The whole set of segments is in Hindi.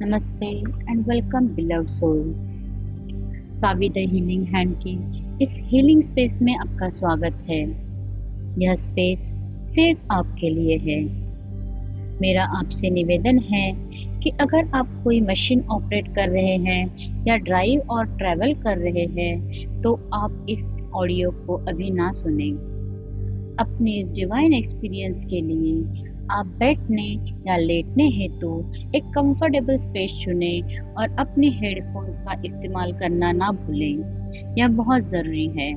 नमस्ते and welcome beloved souls. Savi the healing hand की इस हीलिंग स्पेस में आपका स्वागत है। यह स्पेस सिर्फ आपके लिए है। मेरा आपसे निवेदन है कि अगर आप कोई मशीन ऑपरेट कर रहे हैं या ड्राइव और ट्रैवल कर रहे हैं तो आप इस ऑडियो को अभी ना सुनें। अपने इस डिवाइन एक्सपीरियंस के लिए आप बैठने या लेटने हेतु एक कंफर्टेबल स्पेस चुनें और अपने हेडफोन्स का इस्तेमाल करना ना भूलें। यह बहुत ज़रूरी है।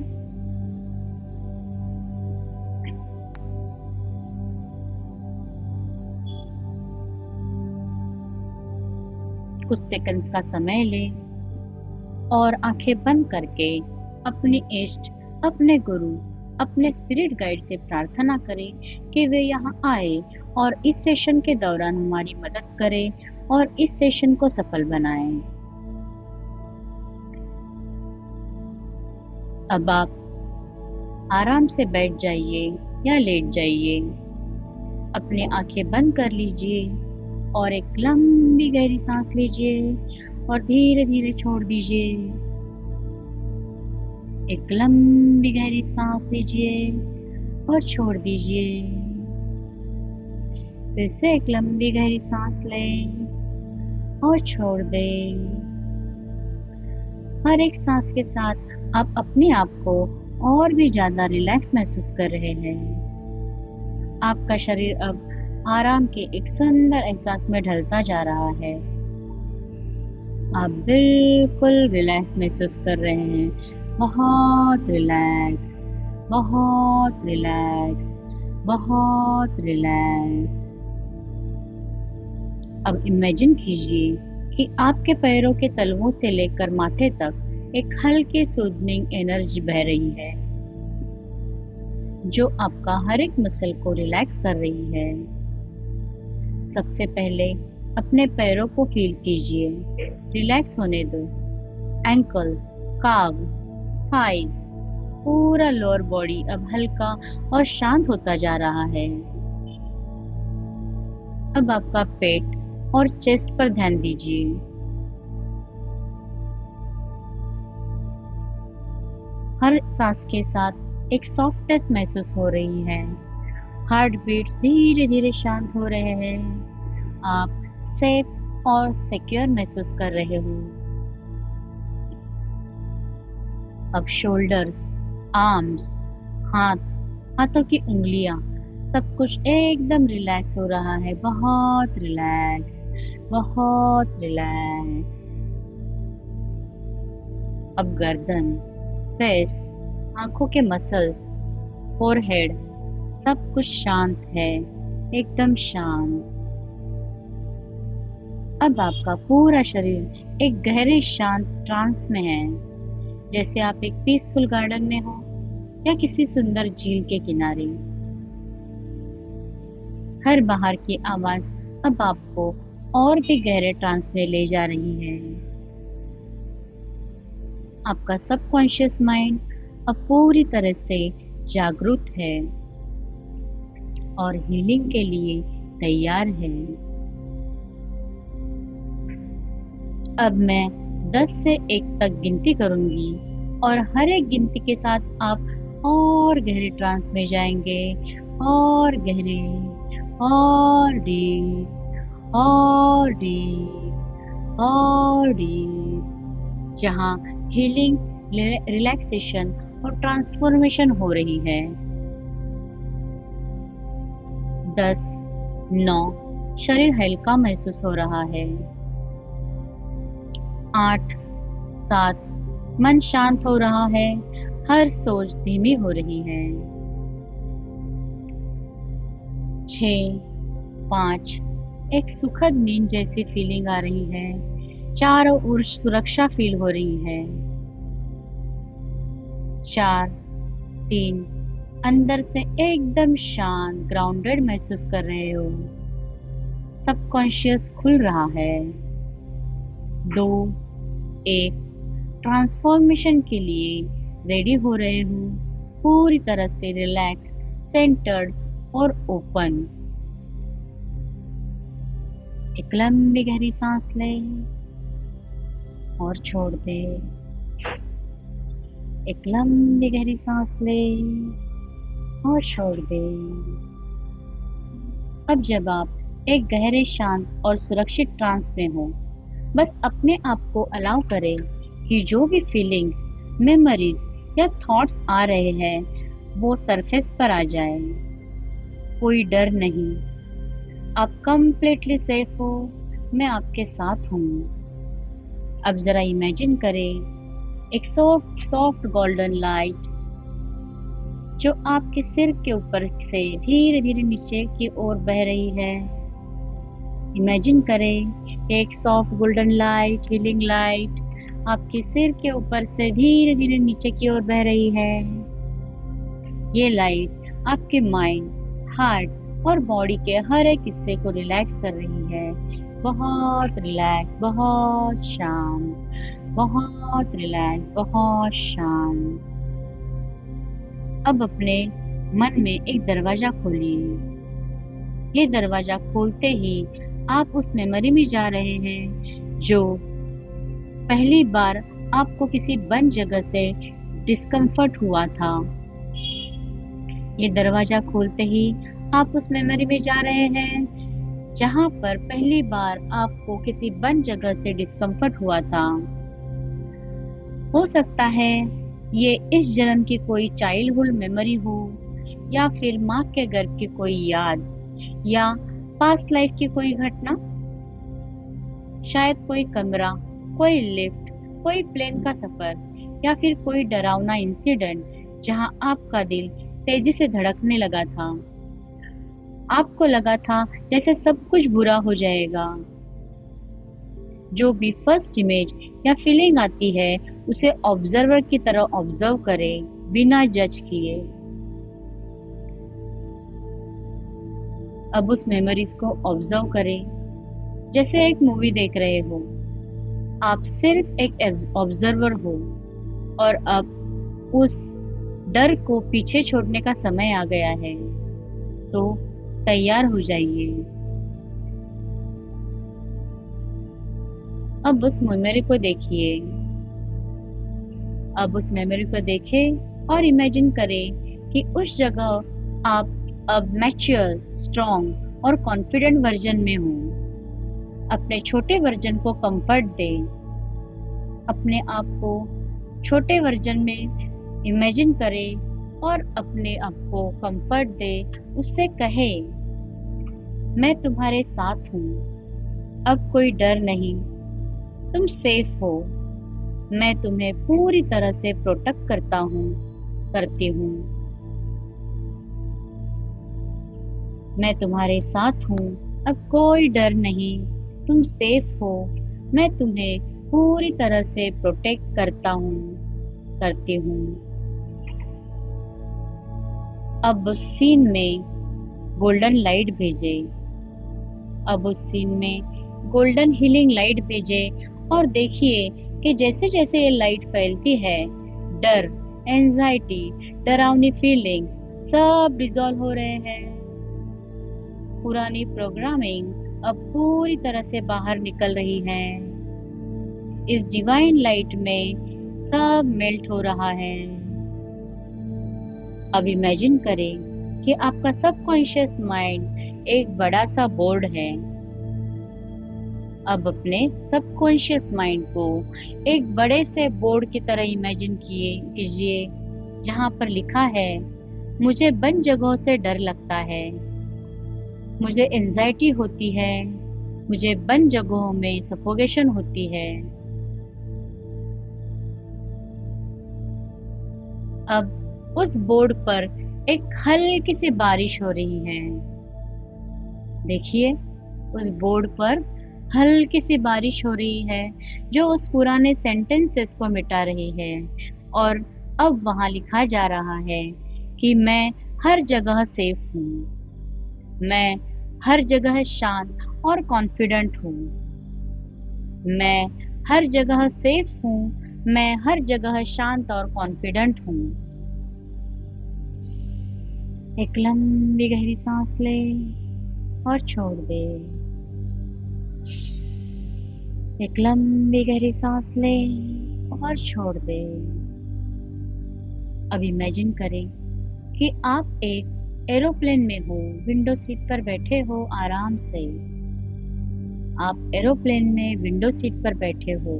कुछ सेकंड्स का समय लें और आंखें बंद करके अपने इष्ट, अपने गुरु, अपने स्पिरिट गाइड से प्रार्थना करें कि वे यहाँ आए और इस सेशन के दौरान हमारी मदद करें और इस सेशन को सफल बनाएं। अब आप आराम से बैठ जाइए या लेट जाइए। अपनी आंखें बंद कर लीजिए और एक लंबी गहरी सांस लीजिए और धीरे धीरे छोड़ दीजिए। एक लंबी गहरी सांस लीजिए और छोड़ दीजिए। फिर से एक लंबी गहरी सांस लें और छोड़ दें। हर एक सांस के साथ आप अपने आप को और भी ज्यादा रिलैक्स महसूस कर रहे हैं। आपका शरीर अब आराम के एक सुंदर एहसास में ढलता जा रहा है। आप बिल्कुल रिलैक्स महसूस कर रहे हैं। बहुत रिलैक्स, बहुत रिलैक्स, बहुत रिलैक्स। अब इमेजिन कीजिए कि आपके पैरों के तलवों से लेकर माथे तक एक हल्की सूदनिंग एनर्जी बह रही है जो आपका हर एक मसल को रिलैक्स कर रही है। सबसे पहले अपने पैरों को फील कीजिए, रिलैक्स होने दो। एंकल्स, काव्स, थाइस, पूरा लोअर बॉडी अब हल्का और शांत होता जा रहा है। अब आपका पेट और चेस्ट पर ध्यान दीजिए। हर सांस के साथ एक सॉफ्टनेस महसूस हो रही है। हार्ट बीट्स धीरे धीरे शांत हो रहे हैं। आप सेफ और सिक्योर महसूस कर रहे हो। अब शोल्डर्स, आर्म्स, हाथों की उंगलियां, सब कुछ एकदम रिलैक्स हो रहा है। बहुत रिलैक्स, बहुत रिलैक्स। अब गर्दन, फेस, आंखों के मसल्स, फोरहेड, सब कुछ शांत है, एकदम शांत। अब आपका पूरा शरीर एक गहरे शांत ट्रांस में है, जैसे आप एक पीसफुल गार्डन में हो या किसी सुंदर झील के किनारे। हर बाहर की आवाज अब आपको और भी गहरे ट्रांस में ले जा रही है। आपका सबकॉन्शियस माइंड अब पूरी तरह से जागरूक है और हीलिंग के लिए तैयार है। अब मैं 10 से 1 तक गिनती करूंगी और हर एक गिनती के साथ आप और गहरे ट्रांस में जाएंगे, और गहरे, और डीप, और डीप, और डीप, जहां हीलिंग, रिलैक्सेशन और ट्रांसफॉर्मेशन हो रही है। 10, 9, शरीर हल्का महसूस हो रहा है। 8, 7, मन शांत हो रहा है, हर सोच धीमी हो रही है। 6, 5, एक सुखद नींद जैसी फीलिंग आ रही है। चारों ओर सुरक्षा फील हो रही है। 4, 3, अंदर से एकदम शांत, ग्राउंडेड महसूस कर रहे हो। सबकॉन्शियस खुल रहा है। 2, 1, ट्रांसफॉर्मेशन के लिए रेडी हो रहे हो, पूरी तरह से रिलैक्स, सेंटर्ड और ओपन। एक लंबी गहरी सांस ले और छोड़ दे। एक लंबी गहरी सांस ले और छोड़ दे। अब जब आप एक गहरे, शांत और सुरक्षित ट्रांस में हो, बस अपने आप को अलाउ करें कि जो भी फीलिंग्स, मेमोरीज या थॉट्स आ रहे हैं वो सरफेस पर आ जाए। कोई डर नहीं, आप कंप्लीटली सेफ हो। मैं आपके साथ हूँ। अब जरा इमेजिन करें एक सॉफ्ट सॉफ्ट गोल्डन लाइट जो आपके सिर के ऊपर से धीरे धीरे नीचे की ओर बह रही है। इमेजिन करें एक soft golden light, healing light आपके सिर के ऊपर से धीरे धीरे नीचे की ओर बह रही है। ये लाइट आपके माइंड, हार्ट और बॉडी के हर एक हिस्से को रिलैक्स कर रही है। बहुत रिलैक्स, बहुत शांत, बहुत रिलैक्स, बहुत शांत। अब अपने मन में एक दरवाजा खोलिए। ये दरवाजा खोलते ही आप उस मेमोरी में जा रहे हैं जो पहली बार आपको किसी बंद जगह से डिस्कम्फर्ट हुआ था। ये दरवाजा खोलते ही आप उस मेमोरी में जा रहे हैं जहां पर पहली बार आपको किसी बंद जगह से डिस्कम्फर्ट हुआ था। हो सकता है ये इस जन्म की कोई चाइल्डहुड मेमोरी हो, या फिर माँ के गर्भ की कोई याद, या पास्ट लाइफ की कोई घटना। शायद कोई कमरा, कोई लिफ्ट, कोई प्लेन का सफर, या फिर कोई डरावना इंसिडेंट जहां आपका दिल तेजी से धड़कने लगा था। आपको लगा था जैसे सब कुछ बुरा हो जाएगा। जो भी फर्स्ट इमेज या फीलिंग आती है उसे ऑब्जर्वर की तरह ऑब्जर्व करें, बिना जज किए। अब उस मेमोरीज को ऑब्जर्व करें जैसे एक मूवी देख रहे हो। आप सिर्फ एक ऑब्जर्वर हो और अब उस डर को पीछे छोड़ने का समय आ गया है। तो तैयार हो जाइए। अब उस मेमोरी को देखिए। अब उस मेमोरी को देखें और इमेजिन करें कि उस जगह आप अब मैच्योर, स्ट्रॉन्ग और कॉन्फिडेंट वर्जन में हो। अपने छोटे वर्जन को कंफर्ट दें। अपने आप को छोटे वर्जन में इमेजिन करें और अपने आप को कंफर्ट दें। उससे कहें, मैं तुम्हारे साथ हूँ। अब कोई डर नहीं, तुम सेफ हो। मैं तुम्हें पूरी तरह से प्रोटेक्ट करता हूँ, करती हूँ। मैं तुम्हारे साथ हूँ। अब कोई डर नहीं, तुम सेफ हो। मैं तुम्हें पूरी तरह से प्रोटेक्ट करता हूँ, करती हूँ। अब उस सीन में गोल्डन लाइट भेजे। अब उस सीन में गोल्डन हीलिंग लाइट भेजे और देखिए कि जैसे जैसे ये लाइट फैलती है, डर, एंजाइटी, डरावनी फीलिंग्स सब डिसॉल्व हो रहे हैं। पुरानी प्रोग्रामिंग अब पूरी तरह से बाहर निकल रही है। इस डिवाइन लाइट में सब मेल्ट हो रहा है। अब इमेजिन करें कि आपका सबकॉन्शियस माइंड एक बड़ा सा बोर्ड है। अब अपने सबकॉन्शियस माइंड को एक बड़े से बोर्ड की तरह इमेजिन कीजिए जहां पर लिखा है, मुझे बंद जगहों से डर लगता है, मुझे एंजाइटी होती है, मुझे बंद जगहों में सफोकेशन होती है। अब उस बोर्ड पर एक हल्की सी बारिश हो रही है। देखिए, उस बोर्ड पर हल्की सी बारिश हो रही है जो उस पुराने सेंटेंसेस को मिटा रही है। और अब वहां लिखा जा रहा है कि मैं हर जगह सेफ हूँ। मैं हर जगह शांत और कॉन्फिडेंट हूँ। मैं हर जगह सेफ हूँ। मैं हर जगह शांत और कॉन्फिडेंट हूँ। एक लंबी गहरी सांस ले और छोड़ दे। एक लंबी गहरी सांस लें और छोड़ दें। अब इमेजिन करें कि आप एक एरोप्लेन में हो, विंडो सीट पर बैठे हो आराम से। आप एरोप्लेन में विंडो सीट पर बैठे हो।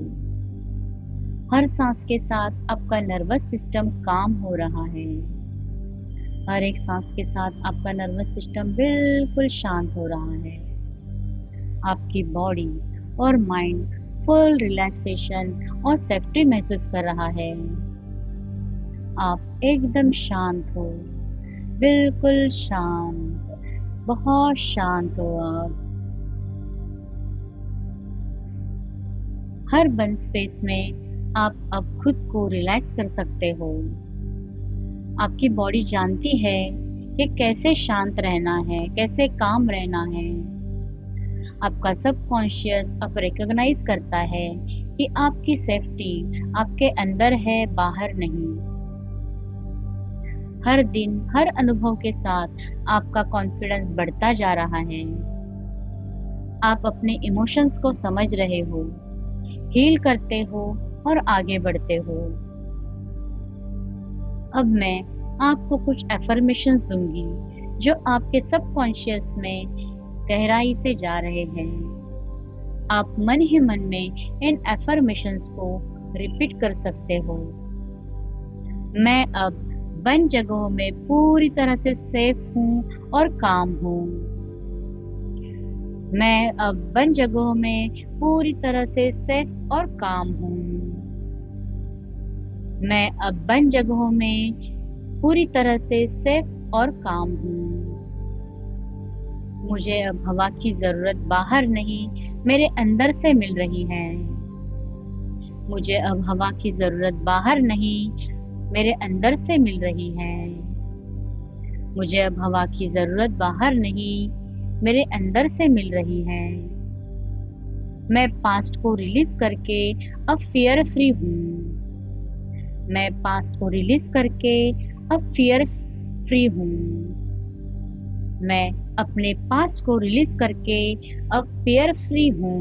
हर सांस के साथ आपका नर्वस सिस्टम काम हो रहा है। हर एक सांस के साथ आपका नर्वस सिस्टम बिल्कुल शांत हो रहा है। आपकी बॉडी और माइंड फुल रिलैक्सेशन और सेफ्टी महसूस कर रहा है। आप एकदम शांत हो, बिल्कुल शांत, बहुत शांत हो आप। हर बंद स्पेस में आप अब खुद को रिलैक्स कर सकते हो। आपकी बॉडी जानती है कि कैसे शांत रहना है, कैसे काम रहना है। आपका सबकॉन्शियस अब रिकॉग्नाइज करता है कि आपकी सेफ्टी आपके अंदर है, बाहर नहीं। हर दिन, हर अनुभव के साथ आपका कॉन्फिडेंस बढ़ता जा रहा है। आप अपने इमोशंस को समझ रहे हो, हील करते हो और आगे बढ़ते हो। अब मैं आपको कुछ एफर्मेशंस दूंगी जो आपके सबकॉन्शियस में गहराई से जा रहे हैं। आप मन ही मन में इन एफर्मेशंस को रिपीट कर सकते हो। मैं अब बंद जगहों में पूरी तरह से सेफ हूँ और काम हूँ। मैं अब बंद जगहों में पूरी तरह से सेफ और काम हूँ। मैं अब बंद जगहों में पूरी तरह से सेफ और काम हूँ। मुझे अब हवा की जरूरत बाहर नहीं, मेरे अंदर से मिल रही है। मुझे अब हवा की जरूरत बाहर नहीं, मेरे अंदर से मिल रही है। मुझे अब हवा की जरूरत बाहर नहीं, मेरे अंदर से मिल रही है। मैं पास्ट को रिलीज करके अब फियर फ्री हूँ। मैं पास्ट को रिलीज करके अब फियर फ्री हूँ। मैं अपने पास्ट को रिलीज करके अब फियर फ्री हूँ।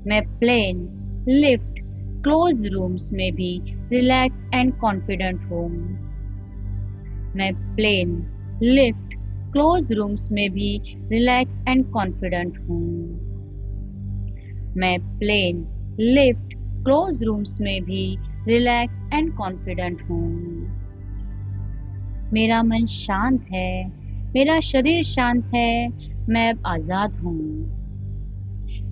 मैं प्लेन, लिफ्ट, क्लोज रूम्स में भी रिलैक्स एंड कॉन्फिडेंट हूँ। मैं प्लेन, लिफ्ट, क्लोज रूम्स में भी रिलैक्स एंड कॉन्फिडेंट हूँ। मैं प्लेन, लिफ्ट, क्लोज रूम्स में भी रिलैक्स एंड कॉन्फिडेंट हूँ। मेरा मन शांत है, मेरा शरीर शांत है, मैं अब आजाद हूँ।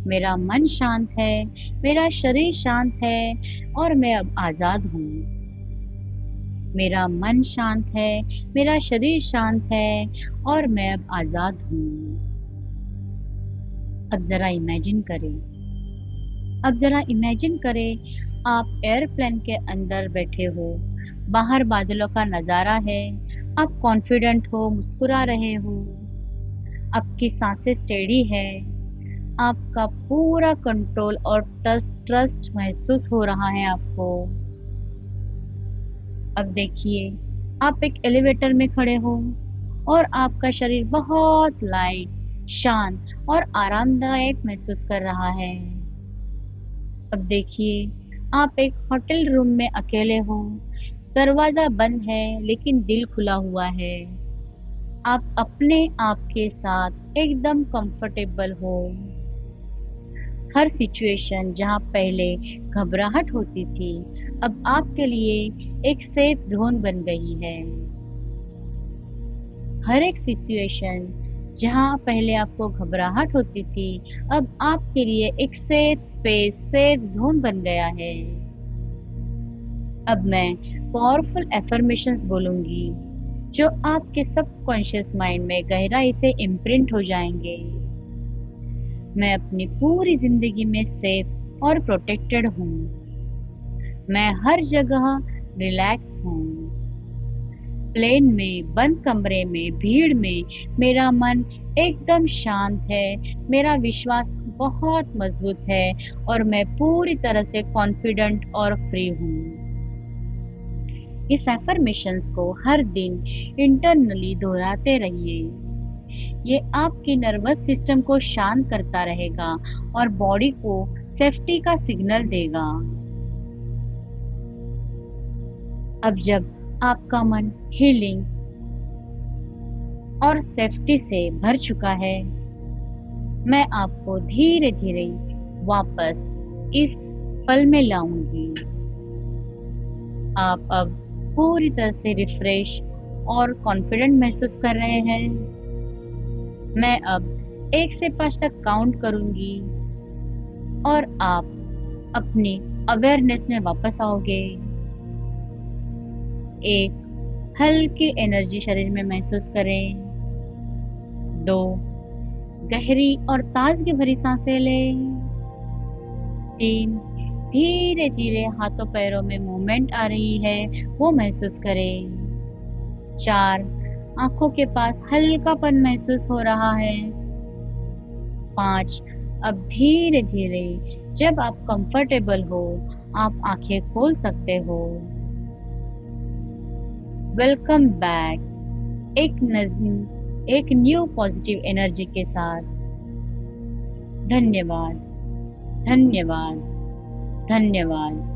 मेरा मन शांत है, मेरा शरीर शांत है और मैं अब आजाद हूँ। मेरा मन शांत है, मेरा शरीर शांत है और मैं अब आजाद हूँ। अब जरा इमेजिन करें, अब जरा इमेजिन करें आप एयरप्लेन के अंदर बैठे हो, बाहर बादलों का नजारा है, आप कॉन्फिडेंट हो, मुस्कुरा रहे हो, आपकी सांसें स्टेडी है, आपका पूरा कंट्रोल और ट्रस्ट महसूस हो रहा है आपको। अब देखिए, आप एक एलिवेटर में खड़े हो और आपका शरीर बहुत लाइट, शांत और आरामदायक महसूस कर रहा है। अब देखिए, आप एक होटल रूम में अकेले हो, दरवाजा बंद है लेकिन दिल खुला हुआ है। आप अपने आप के साथ एकदम कंफर्टेबल हो। हर सिचुएशन जहां पहले घबराहट होती थी, अब आपके लिए एक सेफ जोन बन गई है। हर एक सिचुएशन जहां पहले आपको घबराहट होती थी, अब आपके लिए एक सेफ स्पेस, सेफ जोन बन गया है। अब मैं पावरफुल एफर्मेशंस बोलूंगी जो आपके सबकॉन्शियस माइंड में गहराई से इम्प्रिंट हो जाएंगे। मैं अपनी पूरी जिंदगी में सेफ और प्रोटेक्टेड हूँ। मैं हर जगह रिलैक्स हूँ। प्लेन में, बंद कमरे में, भीड़ में मेरा मन एकदम शांत है, मेरा विश्वास बहुत मजबूत है और मैं पूरी तरह से कॉन्फिडेंट और फ्री हूँ। इस एफर्मेशंस को हर दिन इंटरनली दोहराते रहिए। ये आपके नर्वस सिस्टम को शांत करता रहेगा और बॉडी को सेफ्टी का सिग्नल देगा। अब जब आपका मन हीलिंग और सेफ्टी से भर चुका है, मैं आपको धीरे धीरे वापस इस पल में लाऊंगी। आप अब पूरी तरह से रिफ्रेश और कॉन्फिडेंट महसूस कर रहे हैं। मैं अब 1 से 5 तक काउंट करूंगी और आप अपनी अवेयरनेस में वापस आओगे। 1, हल्की एनर्जी शरीर में महसूस करें। 2, गहरी और ताजगी भरी सांसें लें। 3, धीरे धीरे हाथों पैरों में मूवमेंट आ रही है, वो महसूस करें। 4, आंखों के पास हल्कापन महसूस हो रहा है। 5, अब धीरे धीरे जब आप कंफर्टेबल हो, आप आंखें खोल सकते हो। वेलकम बैक एक न्यू पॉजिटिव एनर्जी के साथ। धन्यवाद, धन्यवाद, धन्यवाद।